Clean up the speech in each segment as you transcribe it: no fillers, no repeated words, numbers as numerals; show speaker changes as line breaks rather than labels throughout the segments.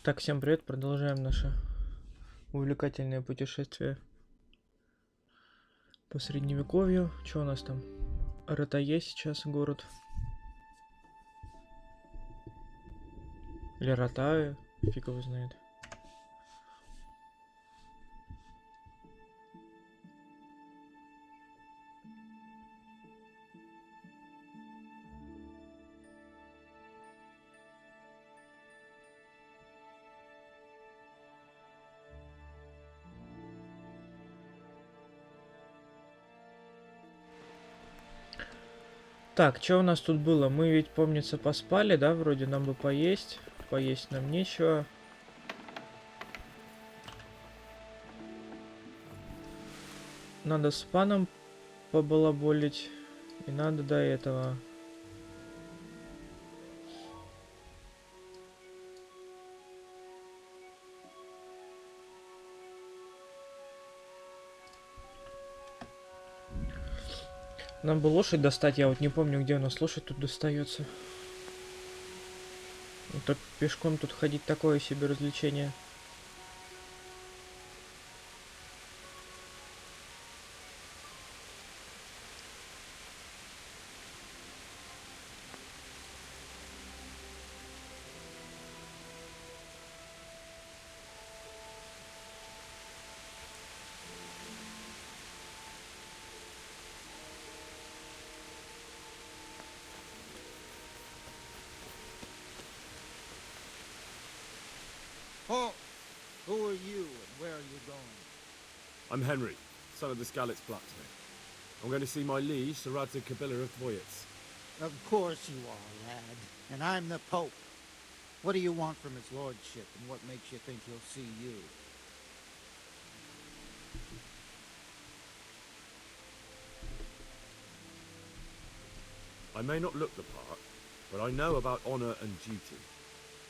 Так, всем привет, продолжаем наше увлекательное путешествие по средневековью. Что у нас там? Ратае сейчас город. Или Ратае, фиг его знает. Так, что у нас тут было? Мы ведь, помнится, поспали, да, вроде нам бы поесть. Поесть нам нечего. Надо с паном побалаболить. И надо до этого. Нам бы лошадь достать, я вот не помню, где у нас лошадь тут достается. Вот так пешком тут ходить такое себе развлечение.
Halt! Who are you and where are you going?
I'm Henry, son of the Skalitz blacksmith. I'm going to see my liege, Sir Radzig Kabila of Dvoyets.
Of course you are, lad. And I'm the Pope. What do you want from his lordship, and what makes you think he'll see you?
I may not look the part, but I know about honour and duty.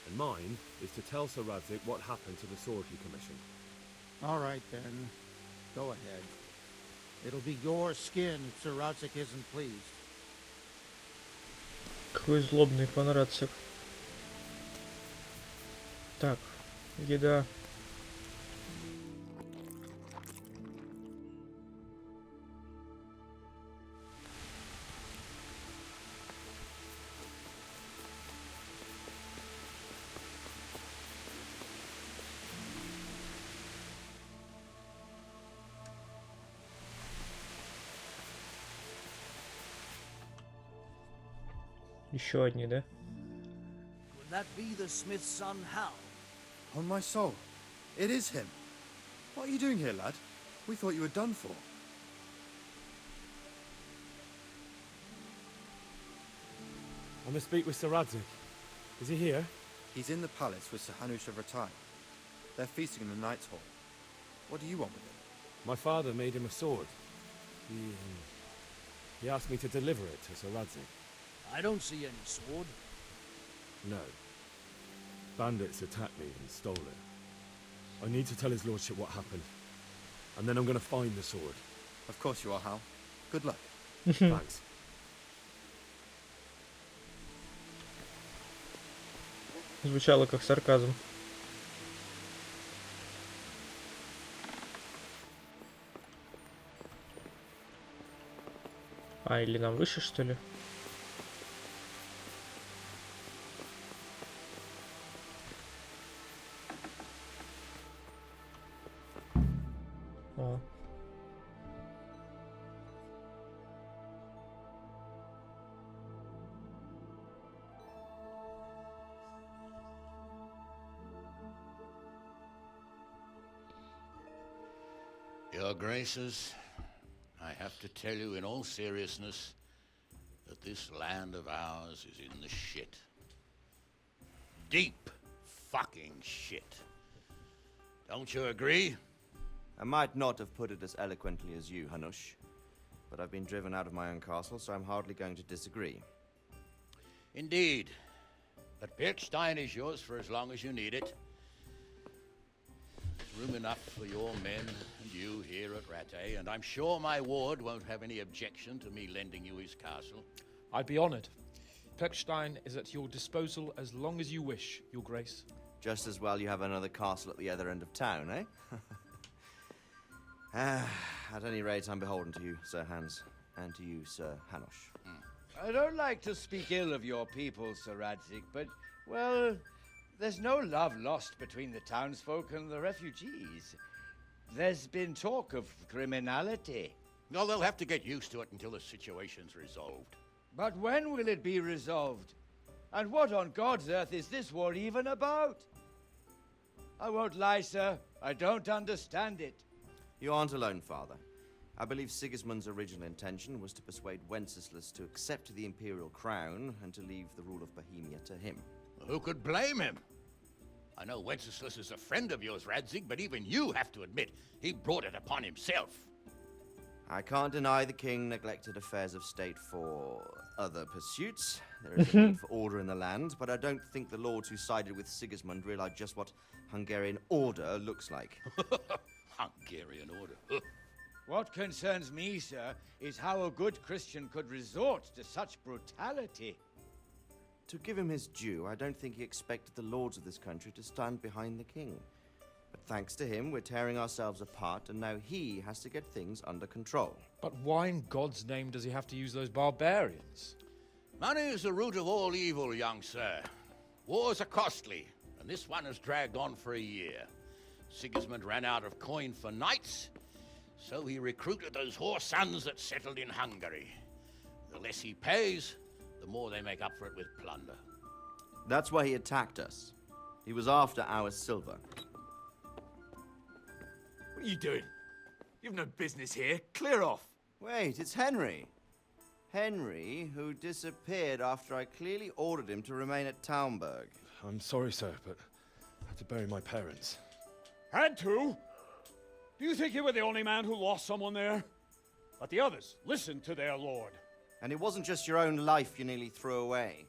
And mine is to tell Sir Radzig what happened to the sword he commissioned.
All right, then. Go ahead. It'll be your skin if Sir Radzig isn't pleased.
Какой злобный пан Рацик. Так, еда. Еще одни, да?
Would that be the smith's son, Hal?
On my soul, it is him. What are you doing here, lad? We thought you were done for.
I must speak with Sir Radzig. Is he here?
He's in the palace with Sir Hanush of Rattay. They're feasting in the Knight's Hall. What do you want with him?
My father made him a sword. He asked me to deliver it to Sir Radzig.
I don't see any sword.
No. Bandits attacked me and stole it. I need to tell his lordship what happened. And then I'm going to find the sword.
Of course you are, Hal. Good luck.
Thanks.
Звучало как сарказм. А, или нам выше, что ли? О.
Your Graces, I have to tell you in all seriousness that this land of ours is in the shit. Deep fucking shit. Don't you agree?
I might not have put it as eloquently as you, Hanush, but I've been driven out of my own castle, so I'm hardly going to disagree.
Indeed. But Pirkstein is yours for as long as you need it. There's room enough for your men and you here at Rattay, and I'm sure my ward won't have any objection to me lending you his castle.
I'd be honoured. Pirkstein is at your disposal as long as you wish, Your Grace.
Just as well you have another castle at the other end of town, eh? At any rate, I'm beholden to you, Sir Hans, and to you, Sir Hanush.
I don't like to speak ill of your people, Sir Radzig, but, well, there's no love lost between the townsfolk and the refugees. There's been talk of criminality.
No, they'll have to get used to it until the situation's resolved.
But when will it be resolved? And what on God's earth is this war even about? I won't lie, sir. I don't understand it.
You aren't alone, Father. I believe Sigismund's original intention was to persuade Wenceslas to accept the imperial crown and to leave the rule of Bohemia to him.
Who could blame him? I know Wenceslas is a friend of yours, Radzig, but even you have to admit he brought it upon himself.
I can't deny the king neglected affairs of state for other pursuits. There is a need for order in the land, but I don't think the lords who sided with Sigismund realized just what Hungarian order looks like.
Hungarian order.
What concerns me, sir, is how a good Christian could resort to such brutality.
To give him his due, I don't think he expected the lords of this country to stand behind the king. But thanks to him, we're tearing ourselves apart, and now he has to get things under control.
But why in God's name does he have to use those barbarians?
Money is the root of all evil, young sir. Wars are costly, and this one has dragged on for a year. Sigismund ran out of coin for knights, so he recruited those whore sons that settled in Hungary. The less he pays, the more they make up for it with plunder.
That's why he attacked us. He was after our silver.
What are you doing? You've no business here. Clear off.
Wait, it's Henry. Henry, who disappeared after I clearly ordered him to remain at Taumburg.
I'm sorry, sir, but I had to bury my parents.
Had to? Do you think you were the only man who lost someone there? But the others listened to their lord.
And it wasn't just your own life you nearly threw away.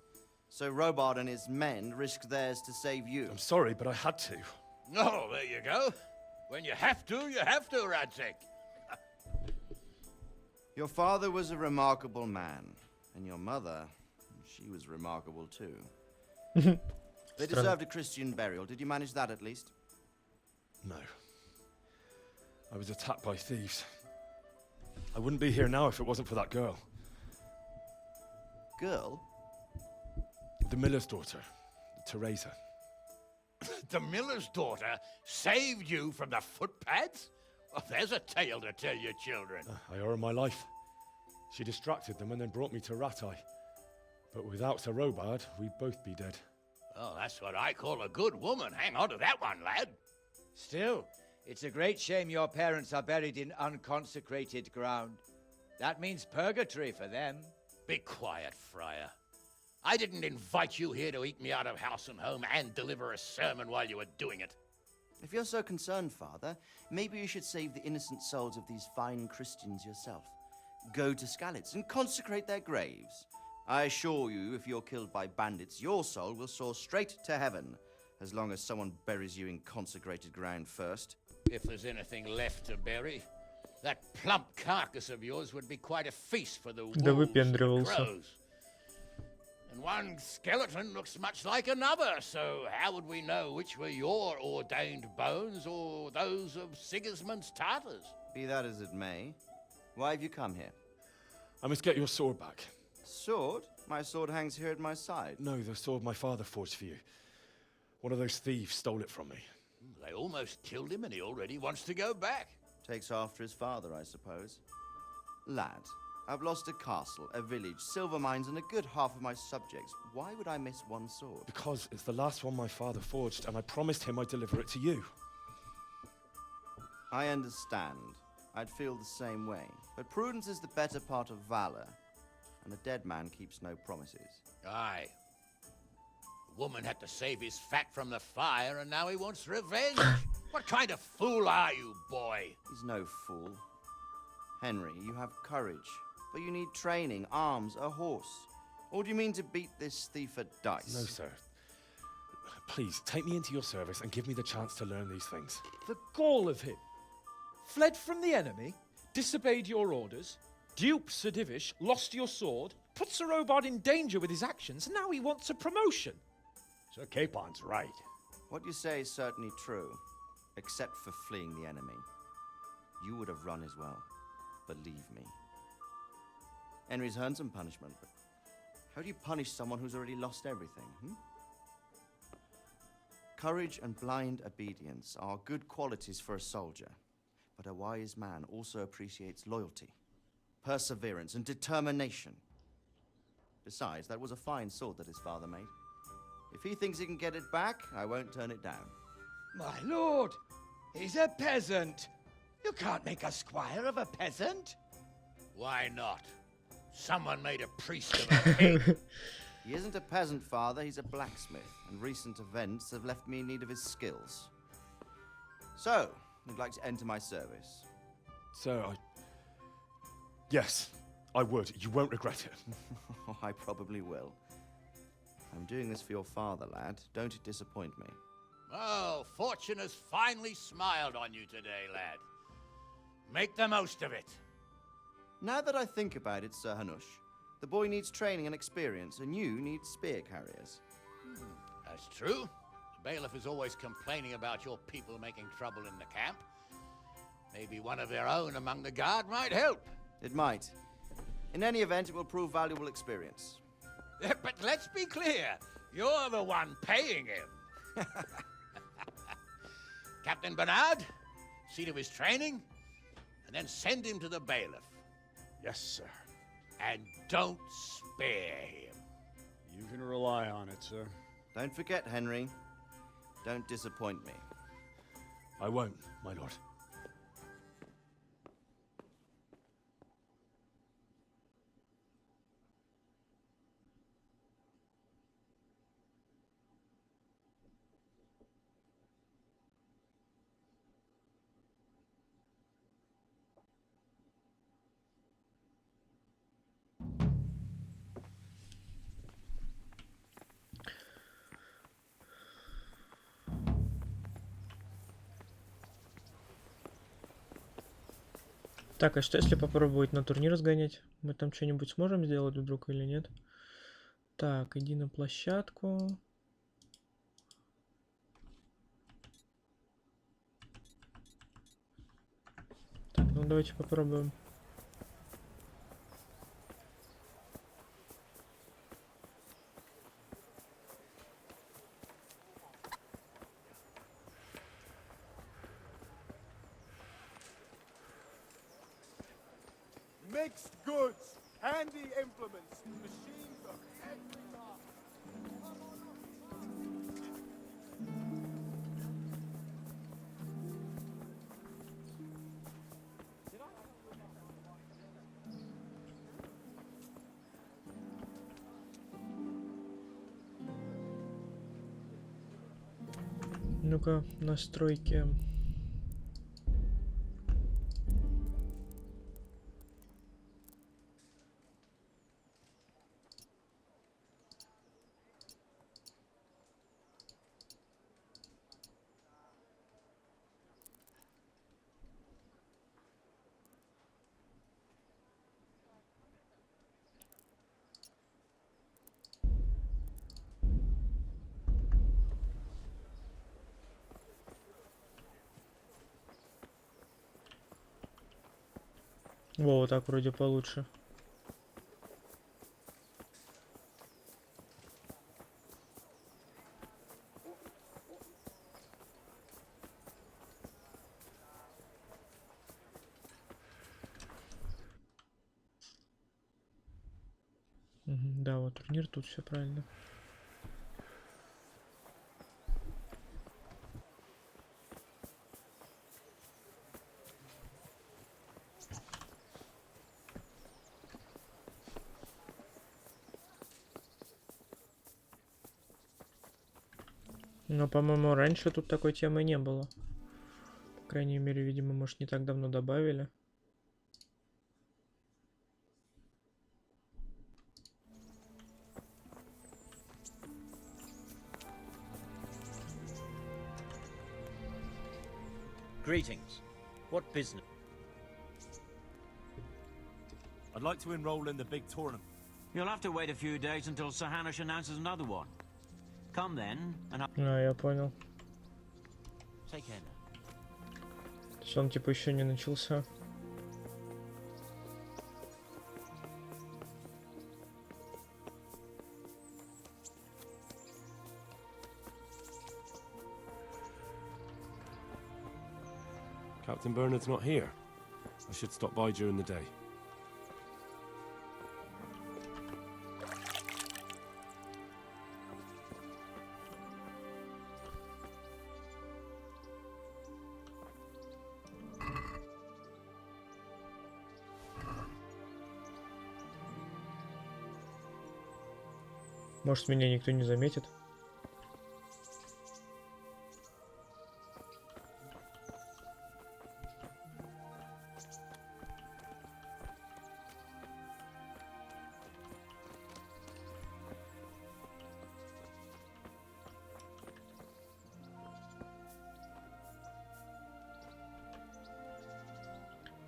So Robard and his men risked theirs to save you.
I'm sorry, but I had to.
Oh, there you go. When you have to, Radzig.
Your father was a remarkable man. And your mother, she was remarkable too. They deserved a Christian burial. Did you manage that at least?
No. I was attacked by thieves. I wouldn't be here now if it wasn't for that girl.
Girl?
The miller's daughter, Teresa.
The miller's daughter saved you from the footpads? Well, there's a tale to tell your children.
I owe her my life. She distracted them and then brought me to Rattay. But without Sir Robard, we'd both be dead.
Oh, that's what I call a good woman. Hang on to that one, lad.
Still, it's a great shame your parents are buried in unconsecrated ground. That means purgatory for them.
Be quiet, Friar. I didn't invite you here to eat me out of house and home and deliver a sermon while you were doing it.
If you're so concerned, Father, maybe you should save the innocent souls of these fine Christians yourself. Go to Skalitz and consecrate their graves. I assure you, if you're killed by bandits, your soul will soar straight to heaven, as long as someone buries you in consecrated ground first.
If there's anything left to bury, that plump carcass of yours would be quite a feast for the wolves and the crows. And one skeleton looks much like another, so how would we know which were your ordained bones or those of Sigismund's Tartars?
Be that as it may, why have you come here?
I must get your sword back.
Sword? My sword hangs here at my side.
No, the sword my father forged for you. One of those thieves stole it from me.
They almost killed him and he already wants to go back.
Takes after his father, I suppose. Lad, I've lost a castle, a village, silver mines, and a good half of my subjects. Why would I miss one sword?
Because it's the last one my father forged, and I promised him I'd deliver it to you.
I understand. I'd feel the same way. But prudence is the better part of valor, and a dead man keeps no promises.
Aye. The woman had to save his fat from the fire, and now he wants revenge. What kind of fool are you, boy?
He's no fool. Henry, you have courage, but you need training, arms, a horse. Or do you mean to beat this thief at dice?
No, sir. Please, take me into your service and give me the chance to learn these things.
The gall of him. Fled from the enemy, disobeyed your orders, duped Sir Divish, lost your sword, put Sir Robard in danger with his actions, and now he wants a promotion.
Sir Capon's right.
What you say is certainly true, except for fleeing the enemy. You would have run as well, believe me. Henry's earned some punishment, but how do you punish someone who's already lost everything, Courage and blind obedience are good qualities for a soldier, but a wise man also appreciates loyalty, perseverance, and determination. Besides, that was a fine sword that his father made. If he thinks he can get it back, I won't turn it down.
My lord, he's a peasant. You can't make a squire of a peasant.
Why not? Someone made a priest of a king.
He isn't a peasant, father, he's a blacksmith, and recent events have left me in need of his skills. So, you'd like to enter my service?
Sir, Yes, I would. You won't regret it.
Oh, I probably will. I'm doing this for your father, lad. Don't disappoint me.
Oh, fortune has finally smiled on you today, lad. Make the most of it.
Now that I think about it, Sir Hanush, the boy needs training and experience, and you need spear carriers.
That's true. The bailiff is always complaining about your people making trouble in the camp. Maybe one of their own among the guard might help.
It might. In any event, it will prove valuable experience.
But let's be clear, you're the one paying him. Captain Bernard, see to his training, and then send him to the bailiff.
Yes, sir.
And don't spare him.
You can rely on it, sir.
Don't forget, Henry. Don't disappoint me.
I won't, my lord.
Так, а что если попробовать на турнир сгонять? Мы там что-нибудь сможем сделать вдруг или нет? Так, иди на площадку. Так, ну давайте попробуем.
Mixed goods, handy implements, machines of every kind.
Ну-ка, настройки. Во, вот так вроде получше. Да, вот турнир, тут все правильно. Но, по-моему, раньше тут такой темы не было. По крайней мере, видимо, может, не так давно добавили.
Greetings. What business?
I'd like to enroll in the big tournament.
You'll have to wait a few days until Sir Hanush announces another one. Come then, and
А, я понял.
Take care now.
То есть он типа еще не начался.
Captain Bernard's not here. I should stop by during the day.
Может, меня никто не заметит.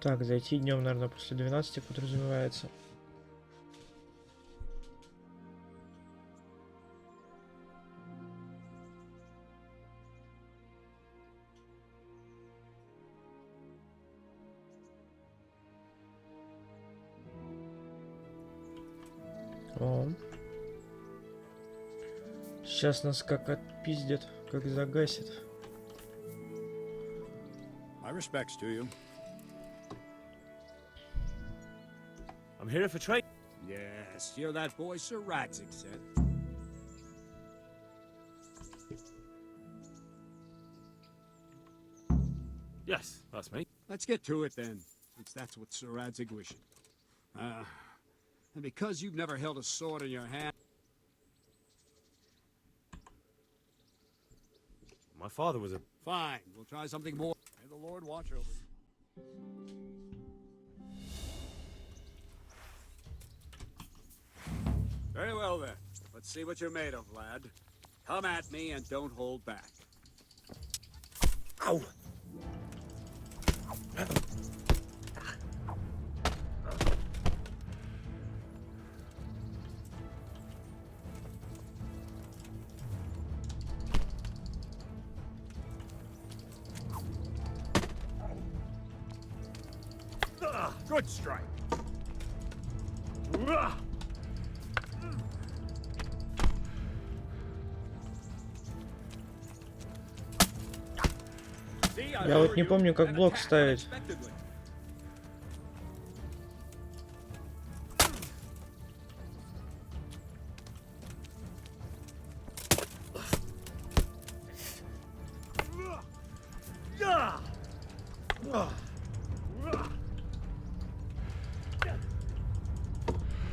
Так, зайти днем, наверное, после 12 подразумевается. О. Сейчас нас как отпиздят, как загасит.
My respects to you.
I'm here for trade.
Yes, you're that boy Sir Radzik said.
Yes, that's me.
Let's get to it then, since that's what Sir Radzik wishes. And because you've never held a sword in your hand...
My father was a...
Fine, we'll try something more. May the Lord watch over you. Very well then. Let's see what you're made of, lad. Come at me and don't hold back.
Ow!
Good strike.
Я вот не помню, как блок ставить.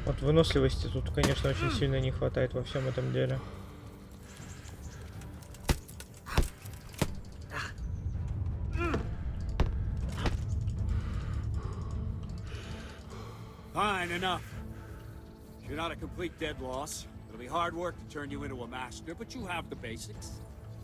Вот выносливости тут, конечно, очень сильно не хватает во всем этом деле.
Fine enough. You're not a complete dead loss. It'll be hard work to turn you into a master, but you have the basics.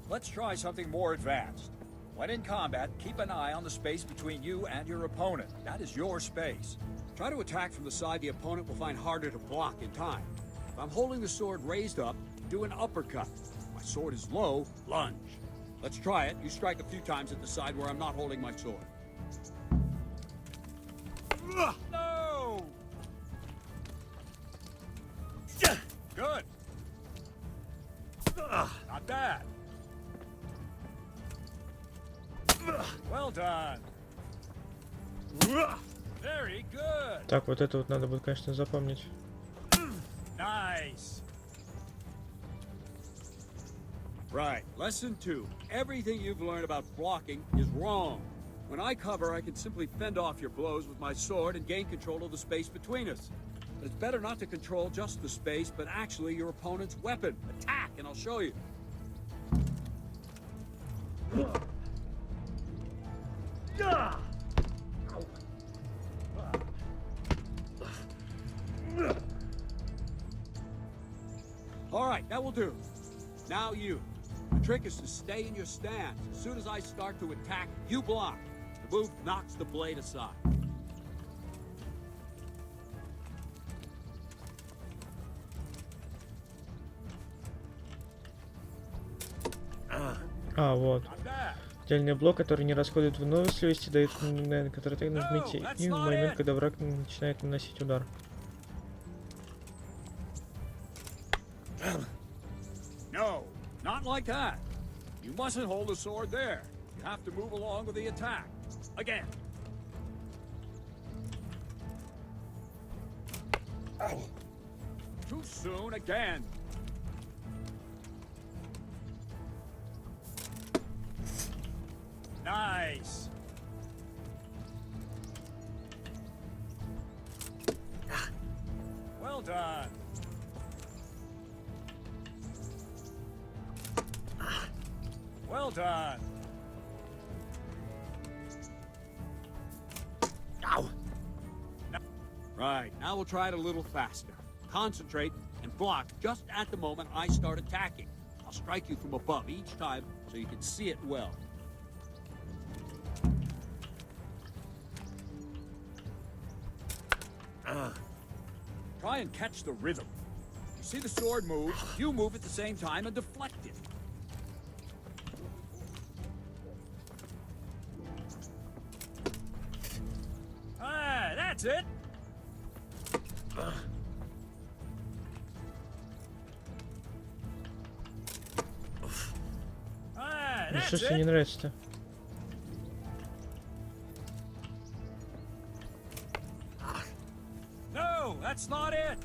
Let's try something more advanced. When in combat, keep an eye on the space between you and your opponent. That is your space.
Try to attack from the side the opponent will find harder to block in time. If I'm holding the sword raised up, do an uppercut. If my sword is low, lunge. Let's try it. You strike a few times at the side where I'm not holding my sword.
No! Good. Not bad. Well done. Very good.
Так, вот это вот надо будет, конечно, запомнить.
Nice.
Right. Lesson 2. Everything you've learned about blocking is wrong. When I cover, I can simply fend off your blows with my sword and gain control of the space between us. But it's better not to control just the space, but actually your opponent's weapon. Attack, and I'll show you. All right, that will do. Now you. The trick is to stay in your stance. As soon as I start to attack, you block. The move knocks the blade aside.
А, вот. Отдельный блок, который не расходует выносливости, дает который так нажмите и в момент, когда враг начинает наносить удар.
No, not like that. You mustn't hold the sword there. You have to move along with the attack. Again. Too soon again. Nice. Well done. Well done.
Ow.
Right, now we'll try it a little faster. Concentrate and block just at the moment I start attacking. I'll strike you from above each time so you can see it well. Try and catch the rhythm. You see the sword move, you move at the same time and deflect it. Ah, that's it.
Ну что тебе не нравится-то?
No, that's not it.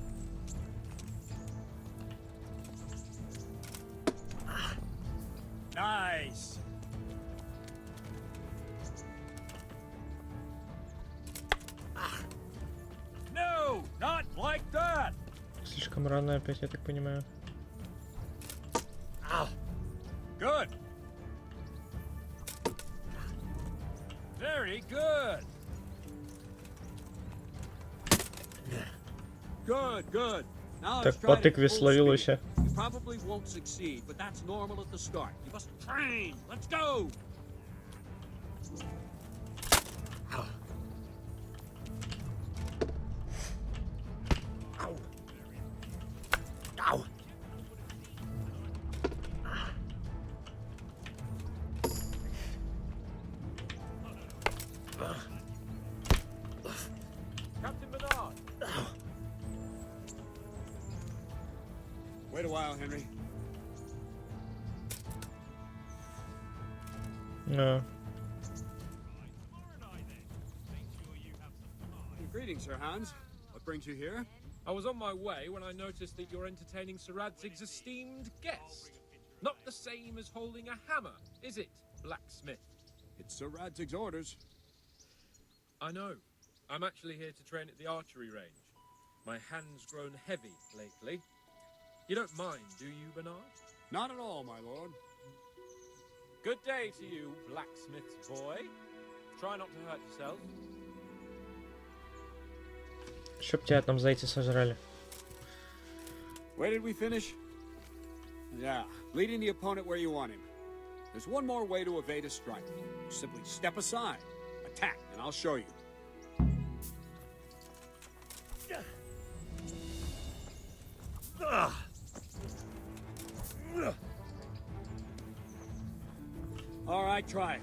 Nice. No, not like that.
Слишком рано опять, я так понимаю.
Good. Very good. Good, good. Now
Так по тыкве словил вообще.
You probably won't succeed, but that's normal at the start. You must train. Let's go.
Ow.
Captain Bernard. Wait a while, Henry.
No.
Greetings, Sir Hans. What brings you here?
I was on my way when I noticed that you're entertaining Sir Radzig's esteemed guest. Not the same as holding a hammer, is it, blacksmith?
It's Sir Radzig's orders.
I know. I'm actually here to train at the archery range. My hand's grown heavy lately. You don't mind, do you, Bernard?
Not at all, my lord.
Good day to you, blacksmith's boy. Try not to hurt yourself.
Чтоб тебя там зайцы сожрали.
Where did we finish? Yeah, leading the opponent where you want him. There's one more way to evade a strike. You simply step aside, attack, and I'll show you. All right, try it.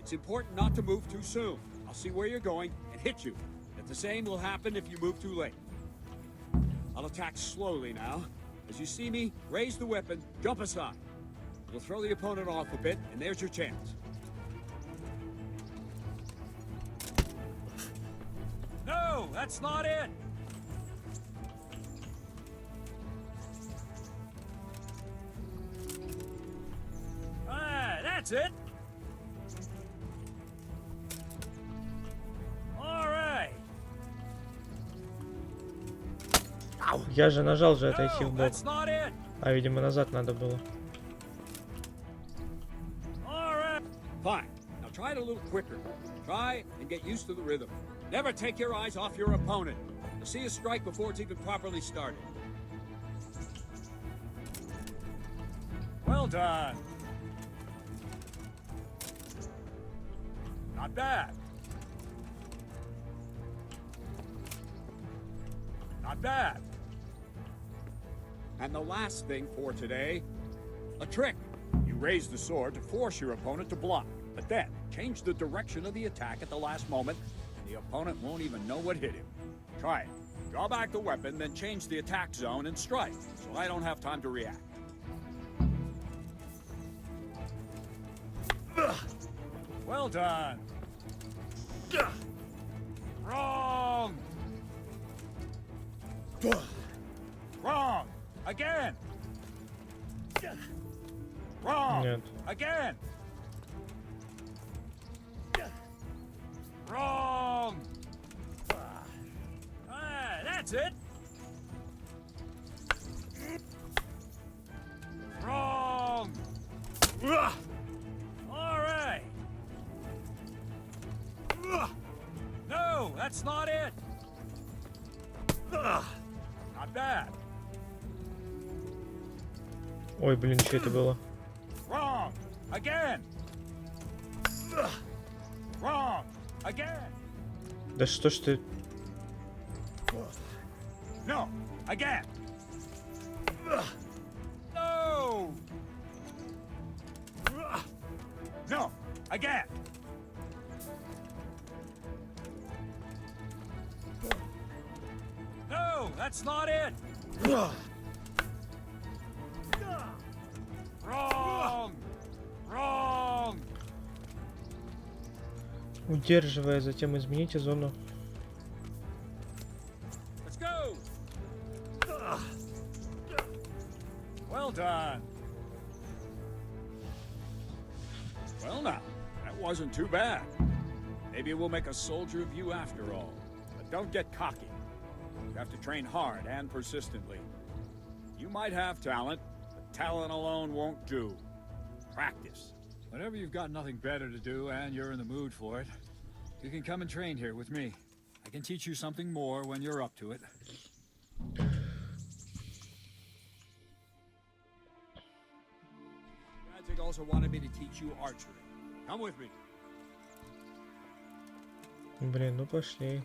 It's important not to move too soon. I'll see where you're going and hit you. The same will happen if you move too late. I'll attack slowly now. As you see me, raise the weapon, jump aside. It'll throw the opponent off a bit, and there's your chance. No, that's not it! Ah, that's it!
Я же нажал же отойти в бок. А, видимо, назад надо было.
Fine. Now try it a little quicker. Try and get used to the rhythm. Never take your eyes off your opponent. You'll see a strike before it's even properly started. Well done. Not bad. Not bad. And the last thing for today, a trick. You raise the sword to force your opponent to block. But then, change the direction of the attack at the last moment, and the opponent won't even know what hit him. Try it. Draw back the weapon, then change the attack zone and strike, so I don't have time to react. Well done. Wrong. Wrong. Again. Wrong.
Нет.
Again. Wrong. That's it. Wrong. All right. No, that's not it. Not bad.
Ой, блин, что это было?
Wrong. Again. Wrong. Again.
Да что ж ты...
No. Again. No. No. Again. No, that's not it. Wrong. Wrong.
Удерживая, затем измените зону.
Let's go. Well done. Well now, that wasn't too bad. Maybe we'll make a soldier of you after all. But don't get cocky. You have to train hard and persistently. You might have talent, but talent alone won't do. Practice. Whenever you've got nothing better to do and you're in the mood for it, you can come and train here with me. I can teach you something more when you're up to it. Radzik also wanted me to teach you archery. Come with me.
Блин, ну пошли.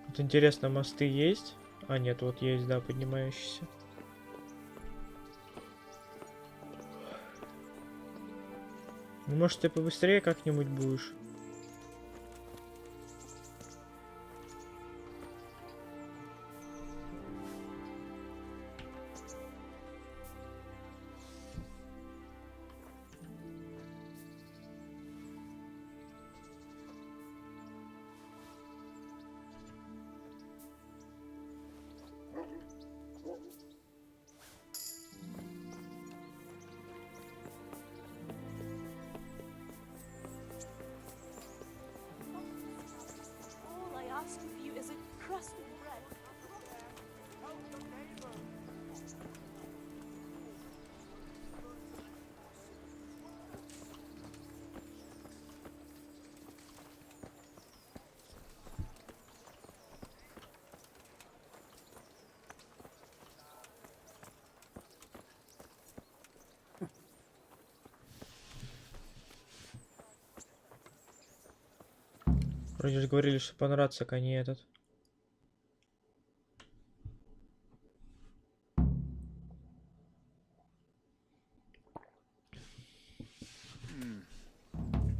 Вот интересно, мосты есть? А, нет, вот есть, да, поднимающиеся. Ну, может, ты побыстрее как-нибудь будешь? Вроде же говорили, что понравится, а не этот.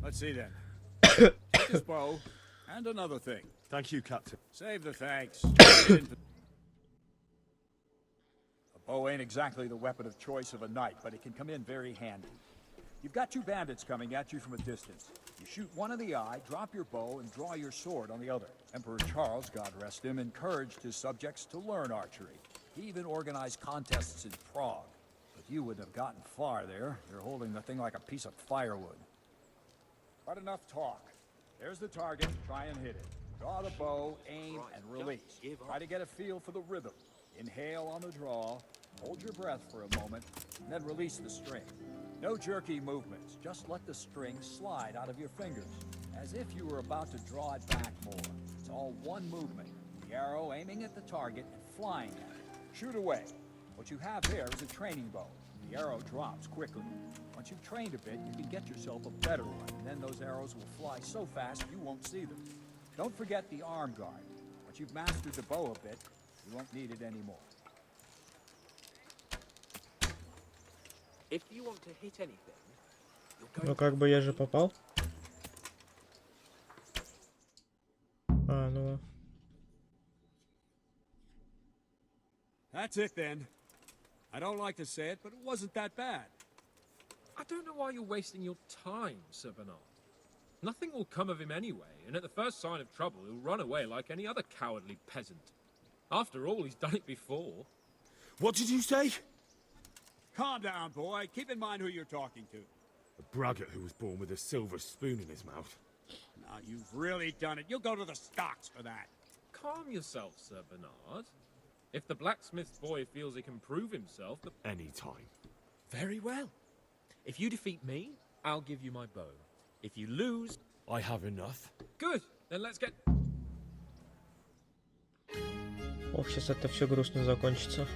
Let's see then. This bow and another thing.
Thank you, Captain.
Save the thanks. A bow ain't exactly the weapon of choice of a knight, but it can come in very handy. You've got two bandits coming at you from a distance. You shoot one in the eye, drop your bow, and draw your sword on the other. Emperor Charles, God rest him, encouraged his subjects to learn archery. He even organized contests in Prague. But you wouldn't have gotten far there. You're holding the thing like a piece of firewood. But enough talk. There's the target. Try and hit it. Draw the bow, aim, and release. Try to get a feel for the rhythm. Inhale on the draw,
Hold your breath for a moment, and then release the string. No jerky movements. Just let the string slide out of your fingers, as if you were about to draw it back more. It's all one movement. The arrow aiming at the target and flying at it. Shoot away. What you have there is a training bow. The arrow drops quickly. Once you've trained a bit, you can get yourself a better one, and then those arrows will fly so fast you won't see them. Don't forget the arm guard. Once you've mastered the bow a bit, you won't need it anymore.
If you want to hit anything, you're
Ну
going
как бы я же попал. А, ну.
That's it then. I don't like to say it, but it wasn't that bad.
I don't know why you're wasting your time, Sir Bernard. Nothing will come of him anyway, and at the first sign of trouble, he'll run away like any other cowardly peasant. After all, he's done it before.
What did you say?
Calm down, boy. Keep in mind who you're talking to.
A braggart who was born with a silver spoon in his mouth.
Now, you've really done it. You'll go to the stocks for that.
Calm yourself, Sir Bernard. If the blacksmith boy feels he can prove himself,
Any time.
very well. If you defeat me, I'll give you my bow. If you lose,
I have enough.
good. Then let's get...
Ох, сейчас это все грустно закончится.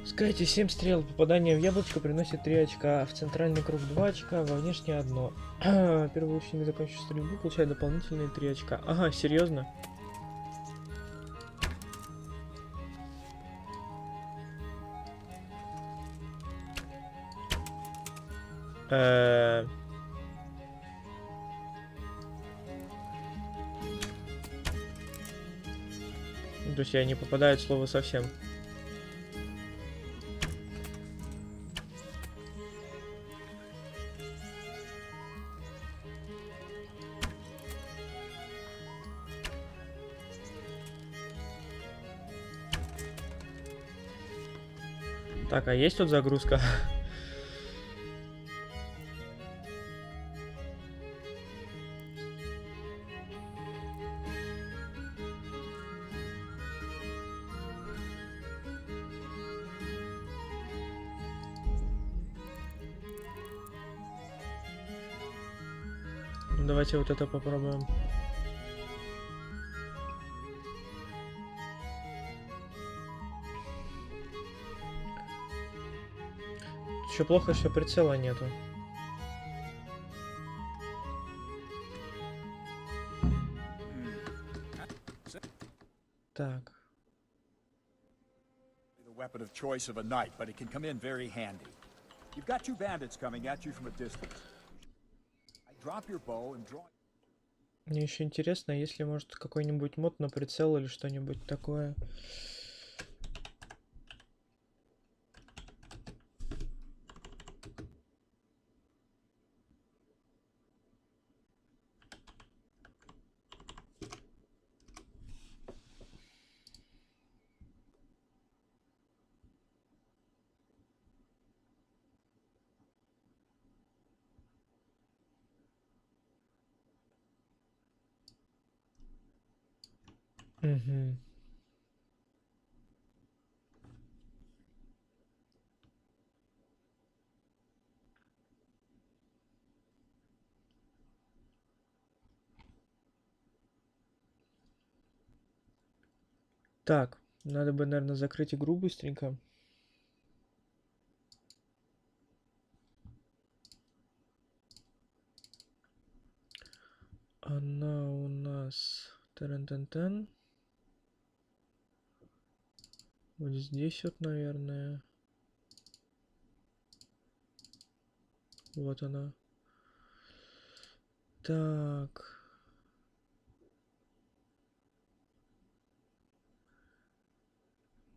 Скайте 7 стрел. Попадание в яблочко приносит 3 очка. В центральный круг 2 очка, во внешний 1. Первый ученик, закончив стрельбу, получает дополнительные 3 очка. Ага, серьезно? То есть я не попадаю в слово совсем. Так, а есть тут загрузка? Давайте вот это попробуем. Еще плохо, что прицела нету. Так.
The weapon of choice of a knight, but it can come in very handy. You've got two bandits coming at you from a distance. Drop your bow and draw.
Мне еще интересно, есть ли, может, какой-нибудь мод на прицел или что-нибудь такое. Угу. Так, надо бы, наверное, закрыть игру быстренько. Она у нас... Тан-тан-тан. Вот здесь вот, наверное. Вот она. Так.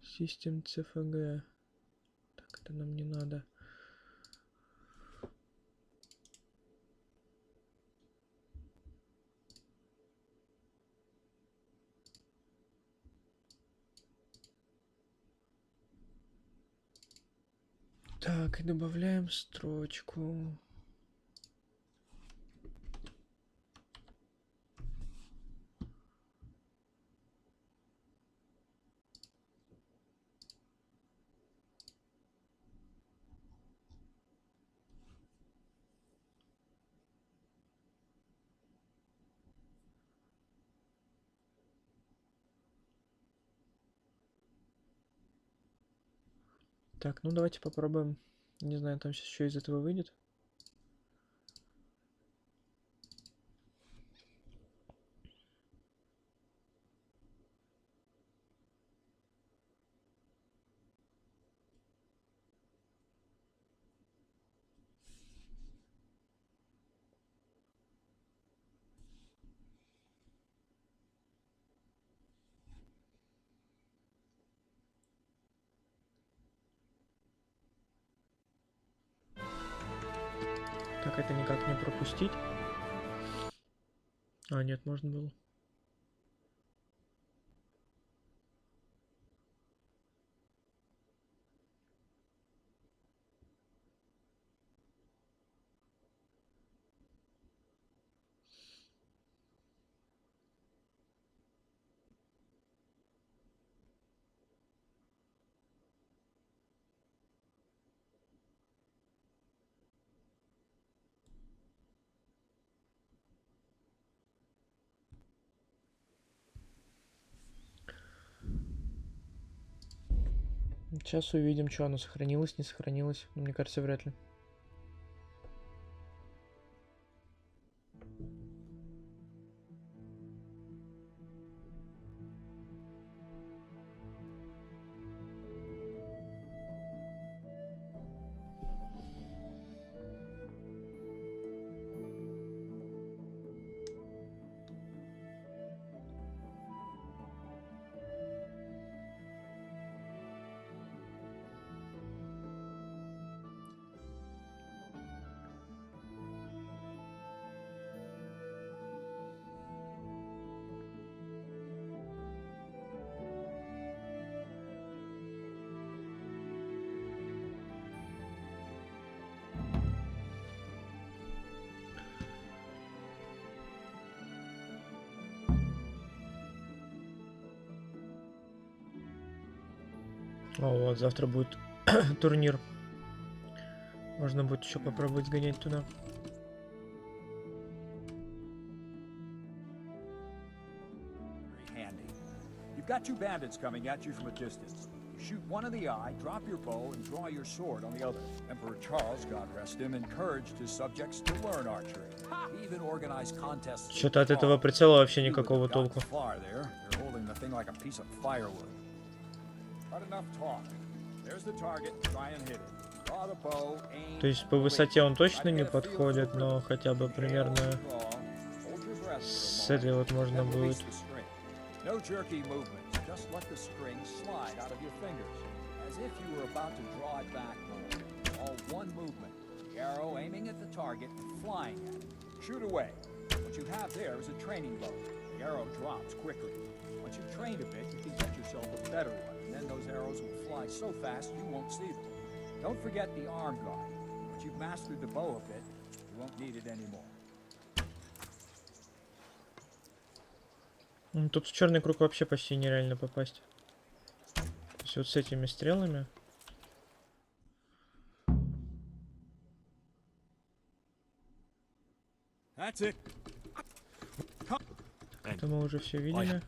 Систем CFG. Так, это нам не надо. Так, и добавляем строчку. Так, ну давайте попробуем. Не знаю, там сейчас что из этого выйдет. Так, это никак не пропустить. А, нет, можно было. Сейчас увидим, что оно сохранилось, не сохранилось. Мне кажется, вряд ли. О, вот, завтра будет турнир. Можно будет еще попробовать сгонять туда.
You've got two bandits coming at you from a distance. You shoot one in the eye, drop your bow, and draw your sword on the other. Emperor Charles, God rest him, encouraged his subjects to learn archery. He even organized contests.
Что-то от этого прицела вообще никакого толку.
They're holding the thing like a piece of firewood. Not enough talk. There's the target. Try and hit it. Draw the bow, aim.
То есть по высоте он точно не подходит, но хотя бы примерно с этой вот можно будет.
No jerky movements. Just let the string slide out of your fingers, as if you were about to draw it back more. All one movement. The arrow aiming at the target and flying at it. Shoot away. What you have there is a training bow. The arrow drops quickly. Once you've trained a bit, you can get yourself a better one, and then those arrows will fly so fast you won't see them. Don't forget the arm guard. Once you've mastered the bow a bit, you won't need it anymore.
Тут в черный круг вообще почти нереально попасть. То есть вот с этими стрелами. Это мы уже все видели.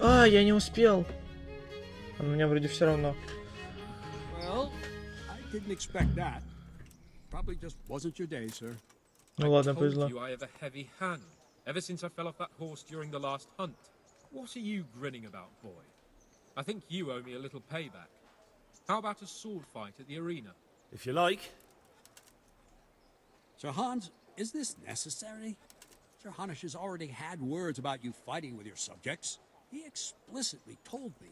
А, я не успел. У меня вроде все равно. Ну ладно, повезло.
Ever since I fell off that horse during the last hunt. What are you grinning about, boy? I think you owe me a little payback. How about a sword fight at the arena?
If you like.
Sir Hans, is this necessary? Sir Hanush has already had words about you fighting with your subjects. He explicitly told me.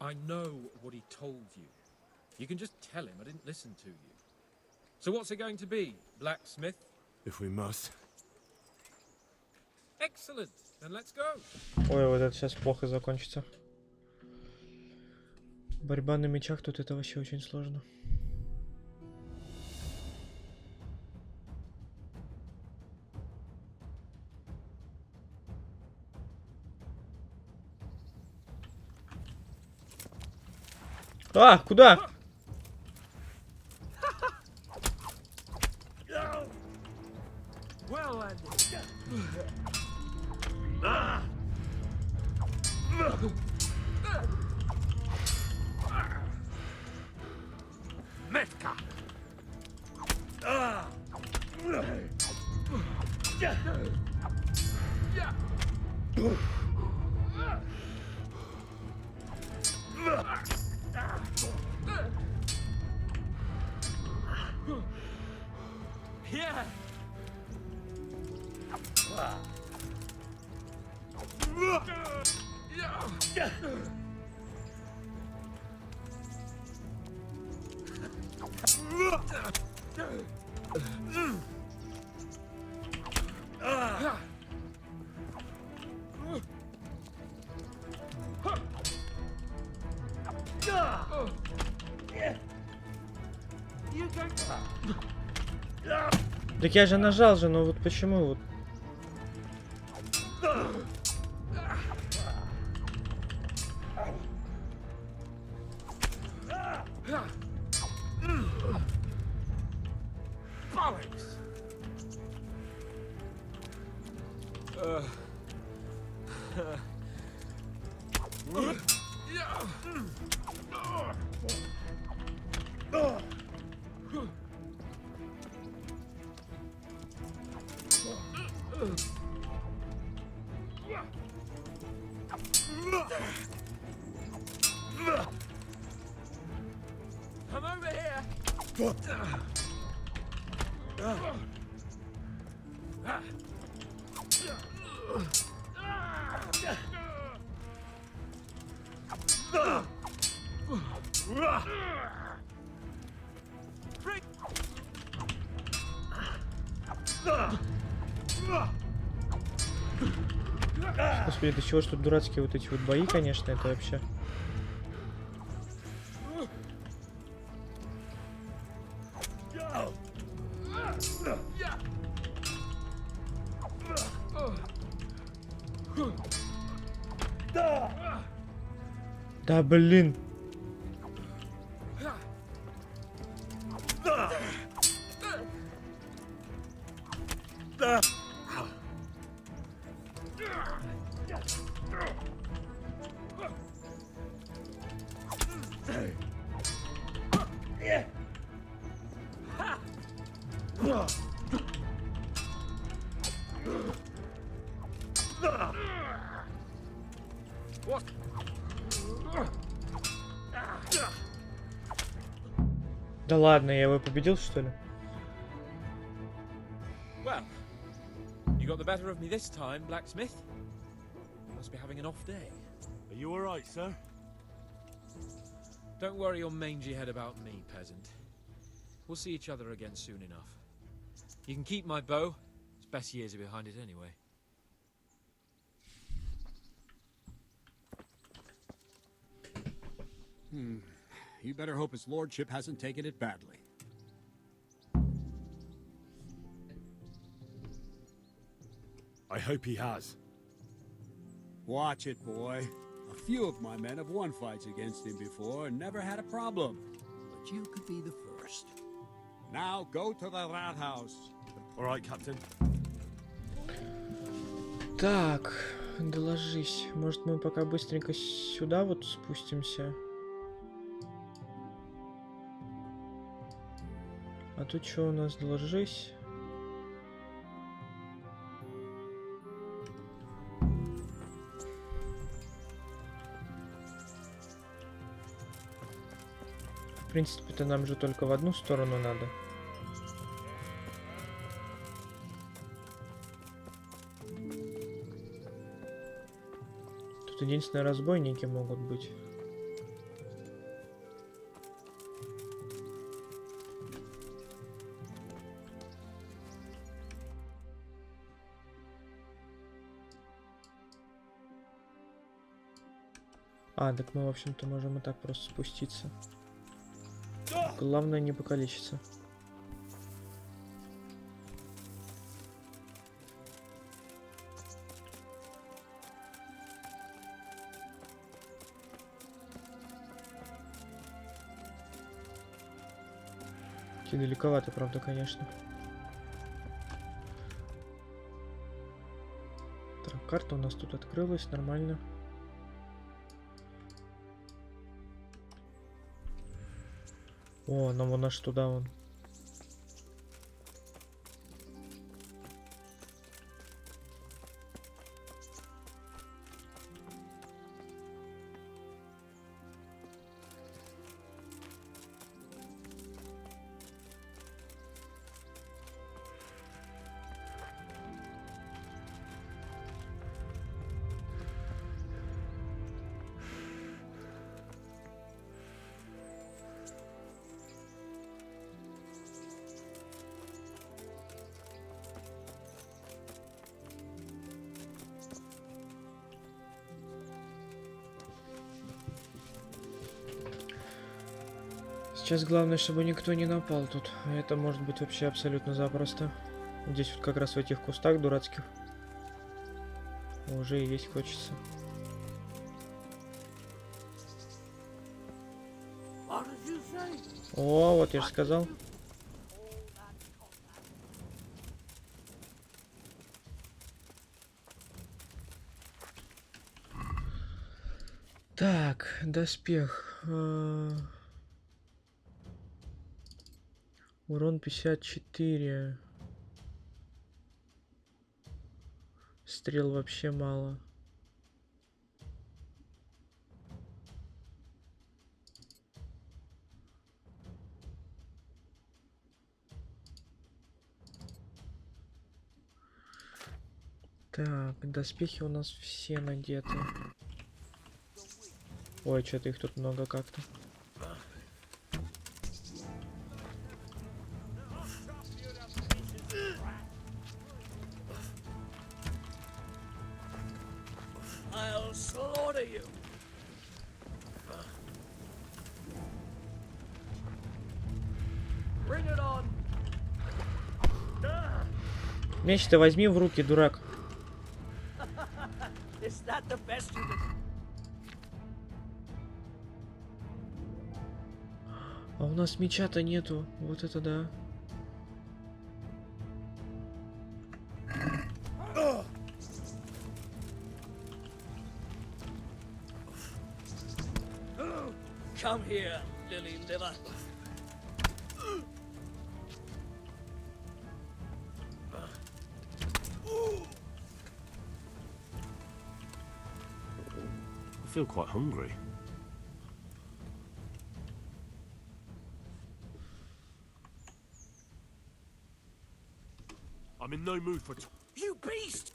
I know what he told you. You can just tell him I didn't listen to you. So what's it going to be, blacksmith?
If we must.
Excellent. Then let's go.
Ой, вот это сейчас плохо закончится. Борьба на мечах тут это вообще очень сложно. А, куда? Так я же нажал же, но вот почему вот? Господи, до чего ж тут дурацкие вот эти вот бои, конечно, это вообще. Да блин. Да ладно, я его победил, что ли?
Well, you got the better of me this time, blacksmith. Must be having an off day.
Are you alright, sir?
Don't worry your mangy head about me, peasant. We'll see each other again soon enough. You can keep my bow. Its best years are behind it anyway.
You better hope his lordship hasn't taken it badly.
I hope he has.
Watch it, boy. A few of my men have won fights against him before and never had a problem. But you could be the first. Now go to the rat house.
Alright, Captain.
Так, доложись. Может, мы пока быстренько сюда вот спустимся? А тут что у нас, доложись? В принципе-то нам же только в одну сторону надо. Тут единственное, разбойники могут быть. А, так мы, в общем-то, можем и так просто спуститься. Главное не покалечиться. Далековато, правда, конечно. Так, карта у нас тут открылась, нормально. О, нам вон аж туда вон. Сейчас главное, чтобы никто не напал тут. Это может быть вообще абсолютно запросто. Здесь вот как раз в этих кустах дурацких уже и есть хочется. О, вот я же сказал. Так, доспех. Урон 54. Стрел вообще мало. Так, доспехи у нас все надеты. Ой, что-то их тут много как-то. Меч-то возьми в руки, дурак. А у нас меча-то нету. Вот это да.
Come here, lily liver.
I feel quite hungry. I'm in no mood for
You beast!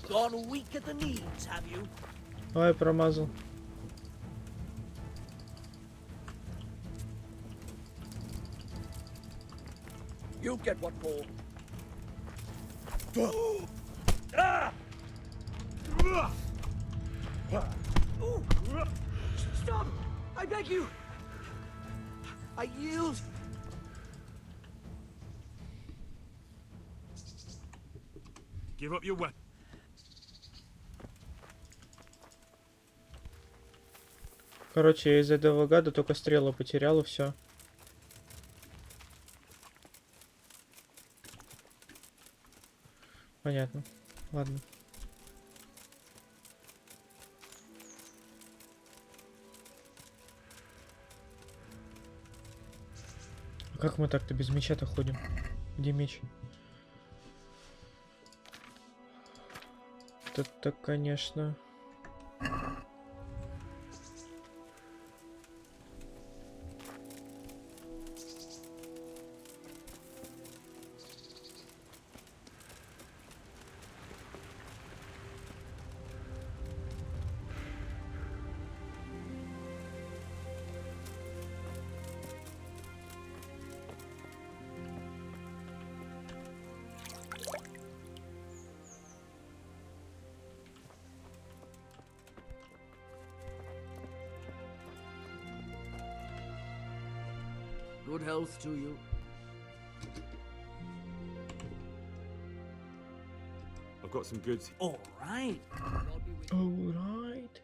Gone weak at the knees, have you?
Ой, промазал.
You get what for?
Stop! I beg you! I yield!
give up your weapon.
Короче, я из этого гада только стрелу потерял и все. Понятно. Ладно. А как мы так-то без меча-то ходим? Где меч? Это, конечно...
Good health to you.
I've got some goods.
All right.
Alright.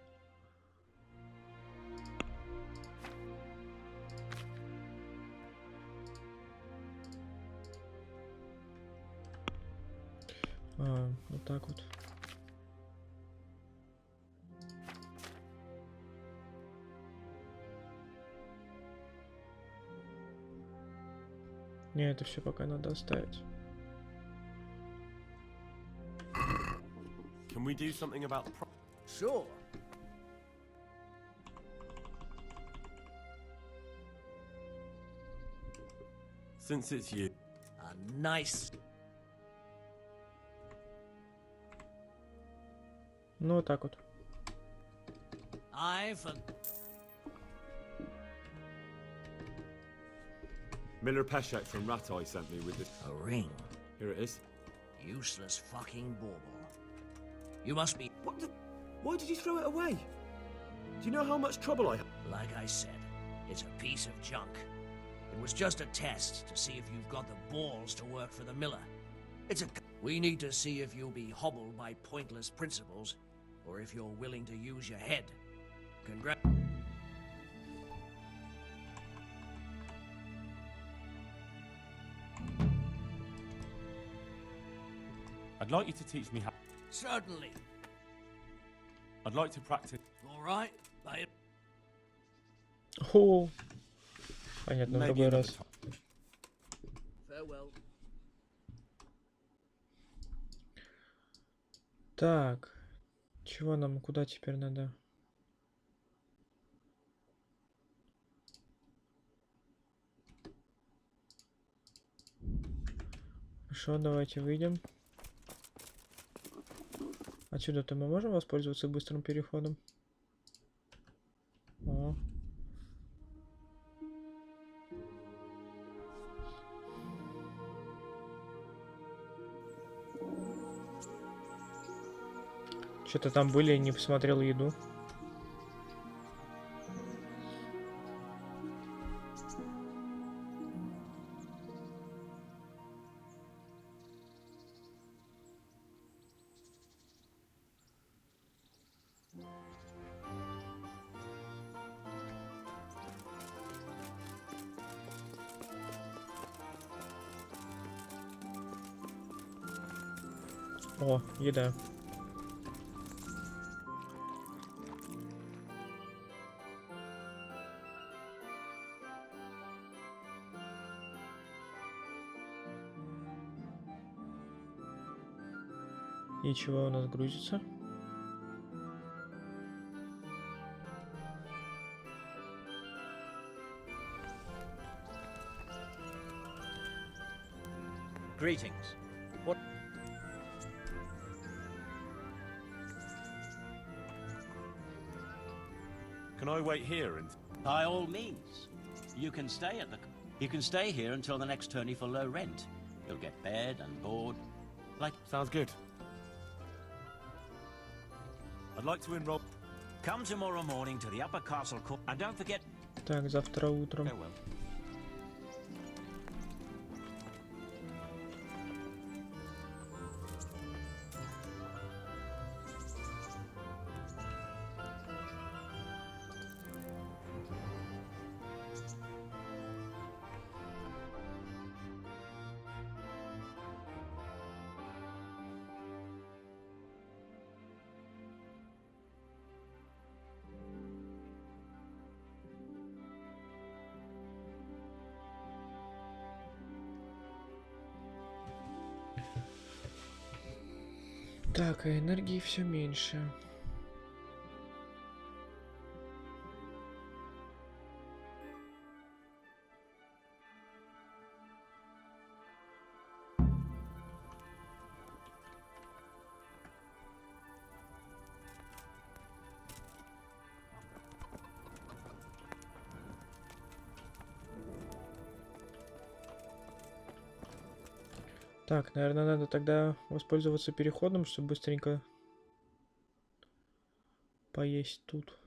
Вот так вот. Не, это все пока надо оставить.
Can we do something about
Sure.
since it's you?
A nice.
Ну, вот так вот.
I've
Miller Peshek from Ratai sent me with this.
a ring.
Here it is.
Useless fucking bauble. You must be.
What the... Why did you throw it away? Do you know how much trouble I had?
Like I said, it's a piece of junk. It was just a test to see if you've got the balls to work for the miller. We need to see if you'll be hobbled by pointless principles, or if you're willing to use your head.
I'd like you to teach me how.
Certainly.
I'd like to practice.
All right. Bye.
О, понятно, в
Maybe
другой
another
раз.
time.
Farewell.
Так, чего нам, куда теперь надо? Хорошо, давайте выйдем. Отсюда-то мы можем воспользоваться быстрым переходом? О. Что-то там были, не посмотрел еду. О, еда. И чего у нас грузится?
Greetings. What?
Can I wait here and?
By all means. You can stay at the. You can stay here until the next tourney for low rent. You'll get bed and board. Like.
Sounds good. I'd like to enroll.
Come tomorrow morning to the upper castle court, and don't forget.
Так, завтра утром.
Farewell.
Так, а энергии все меньше. Так, наверное, надо тогда воспользоваться переходом, чтобы быстренько поесть тут.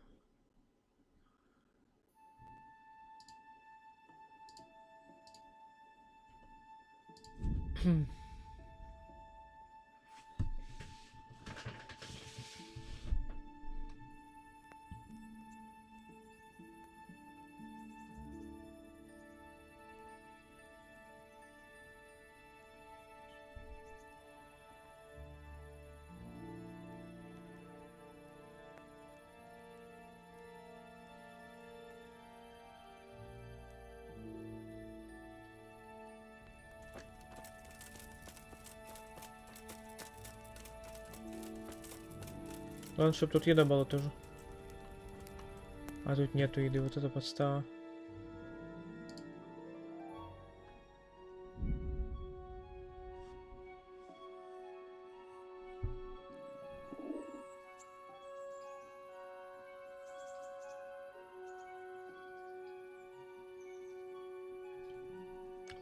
Главное, чтобы тут еда была тоже. А тут нету еды, вот это подстава.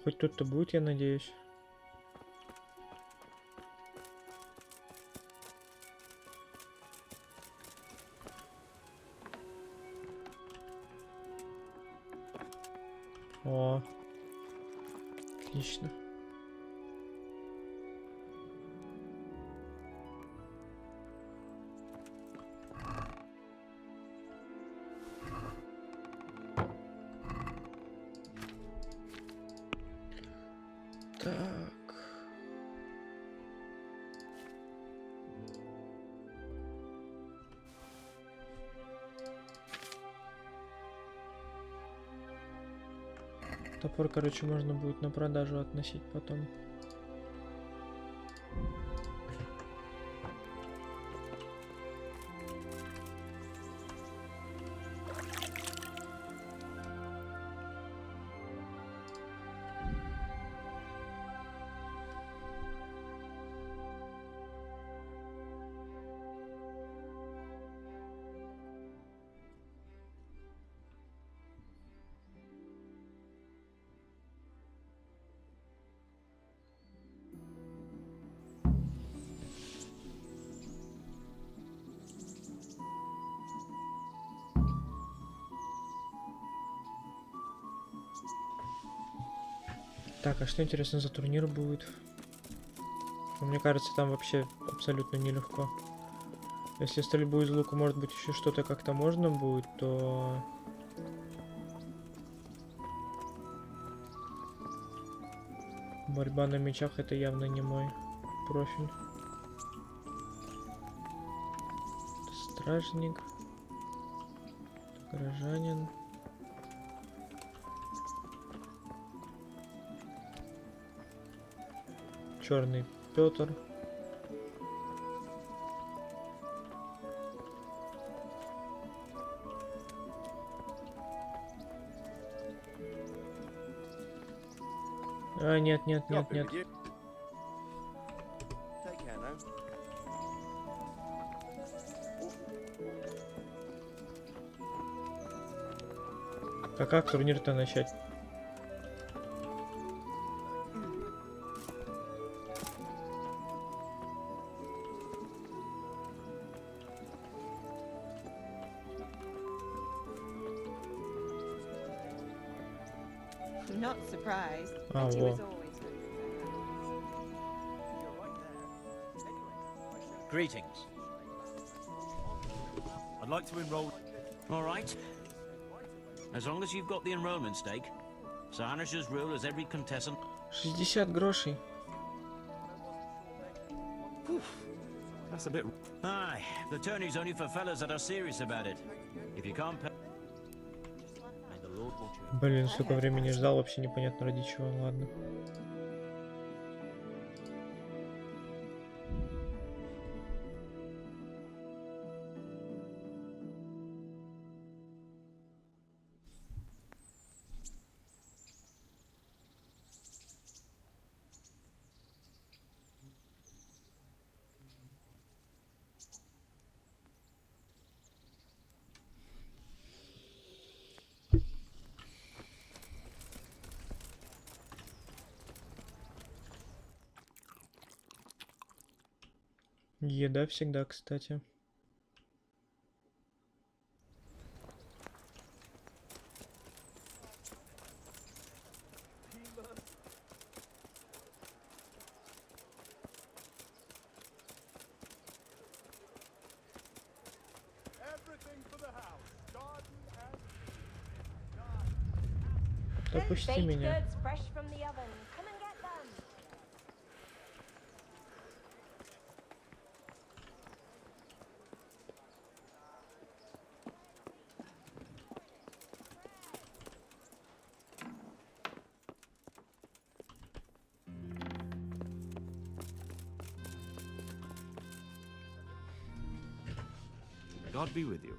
Хоть тут-то будет, я надеюсь. О, отлично. Так. Топор, короче, можно будет на продажу относить потом. Так, а что интересно за турнир будет? Мне кажется, там вообще абсолютно нелегко. Если стрельбу из лука, может быть, еще что-то как-то можно будет, то... Борьба на мечах — это явно не мой профиль. Стражник. Горожанин. Черный Петр. А, нет. А как турнир-то начать?
Not surprised.
А, во.
Greetings. I'd like to enroll. All right. As long as you've got the enrollment stake. Sir Hanish's rule is every contestant.
60 грошей.
That's a bit. Aye, the tourney's only for fellas that are serious about it. If you can't pay.
Блин, столько времени ждал, вообще непонятно ради чего. Ладно. Еда всегда, кстати. Допусти меня.
God be with you.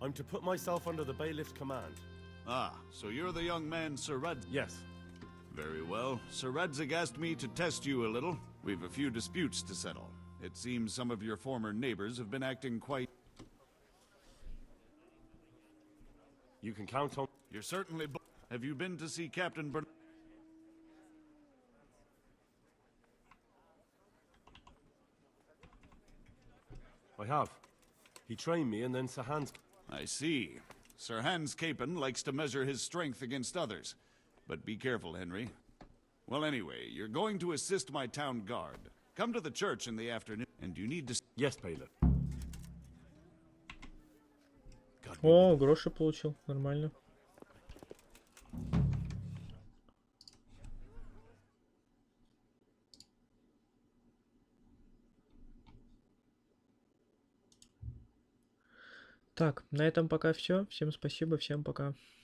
I'm to put myself under the bailiff's command.
Ah, so you're the young man Sir Rad...
Yes.
Very well. Sir Radzig asked me to test you a little. We've a few disputes to settle. It seems some of your former neighbors have been acting quite...
You can count on...
You're certainly... Have you been to see Captain Bern...
I have. He trained me and then Sir Hans...
I see. Sir Hans Capon likes to measure his strength against others. But be careful, Henry. Well, anyway, you're going to assist my town guard. Come to the church in the afternoon, and you need to...
Yes, bailiff.
О, гроши получил. Нормально. Так, на этом пока все. Всем спасибо, всем пока.